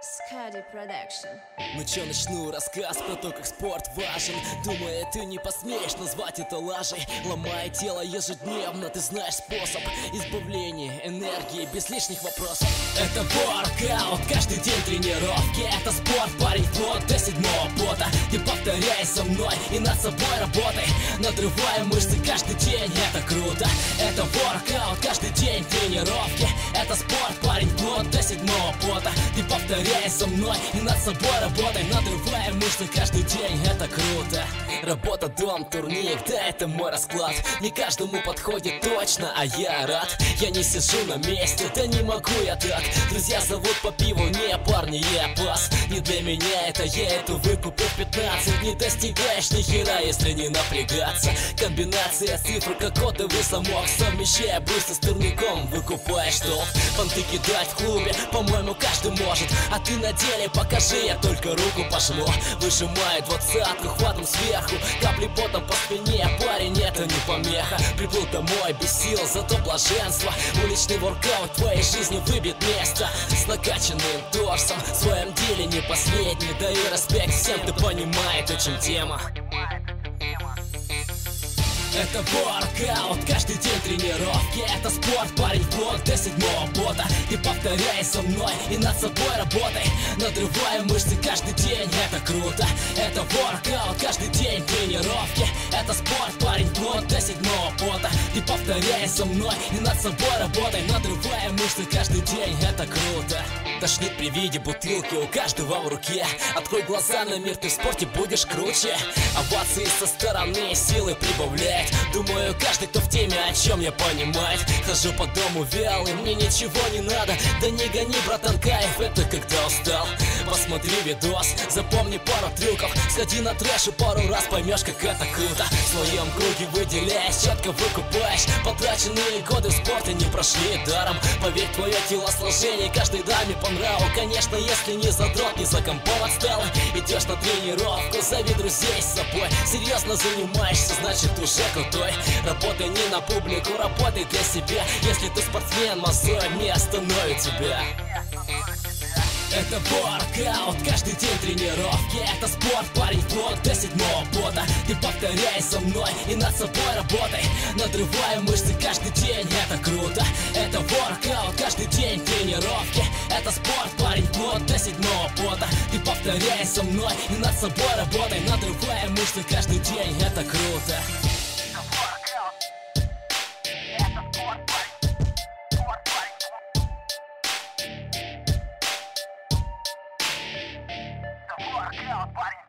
Skadi Production. Ну чё, начну рассказ про то, как спорт важен. Думаю, ты не посмеешь назвать это лажей. Ломая тело ежедневно, ты знаешь способ избавления энергии без лишних вопросов. Это воркаут, каждый день тренировки. Это спорт, парень, вплоть до седьмого пота. Ты повторяй со мной и над собой работай. Надрывая мышцы каждый день, это круто. Это воркаут, каждый день тренировки. Это спорт, парень, вплоть до седьмого пота. Ты повторяй со мной и над собой работай. Надрывая мышцы каждый день, это круто. Работа, дом, турник, да это мой расклад. Не каждому подходит точно, а я рад. Я не сижу на месте, да не могу я так. Друзья зовут по пиву, не парни, я пас. Не для меня это, я эту выкупил 15. Не достигаешь ни хера, если не напрягаться. Комбинация цифр, как кодовый замок. Совмещая быстро с турником, выкупаешь толк. Понты кидать в клубе, по-моему, каждый может. А ты на деле покажи, я только руку пожму. Выжимаю двадцатку, хватом сверху. Капли потом по спине, парень, это не помеха. Приплыл домой без сил, зато блаженство. Уличный воркаут в твоей жизни выбит место. С накачанным торсом, в своем деле не последний. Даю респект всем, кто понимает, о чем тема. Это воркаут, каждый день тренировки. Это спорт, парень, вплоть до седьмого пота. Ты повторяй со мной и над собой работай. Надрывая мышцы каждый день, это круто. Это воркаут, каждый день тренировки. Это спорт, парень, вплоть до седьмого пота. Ты повторяй со мной и над собой работай. Надрывая мышцы каждый день, это круто. Тошнит при виде бутылки у каждого в руке. Открой глаза на мир, ты в спорте будешь круче. Овации со стороны силы прибавляет. Думаю, каждый, кто в теме, о чем я понимает. Хожу по дому вялый, мне ничего не надо. Да не гони, братан, кайф, это когда устал. Посмотри видос, запомни пару трюков. Сходи на трэш и пару раз поймешь, как это круто. В своем круге выделяешь, четко выкупаешь. Потраченные годы в спорте не прошли даром. Поверь, твое телосложение каждой даме по нраву. Конечно, если не задрот, не за компом отстала. Идешь на тренировку, зови друзей с собой. Серьезно занимаешься, значит уже крутой. Работай не на публику, работай для себя. Если ты спортсмен, мозоль не остановит тебя. Это воркаут, каждый день тренировки. Это спорт, парень, вплоть до седьмого пота. Ты повторяй со мной и над собой работай. Надрывая мышцы каждый день, это круто. Это воркаут, каждый день тренировки. Это спорт, парень, вплоть до седьмого пота. Ты повторяй со мной и над собой работай. Надрывая мышцы каждый день, это круто. Workout, buddy.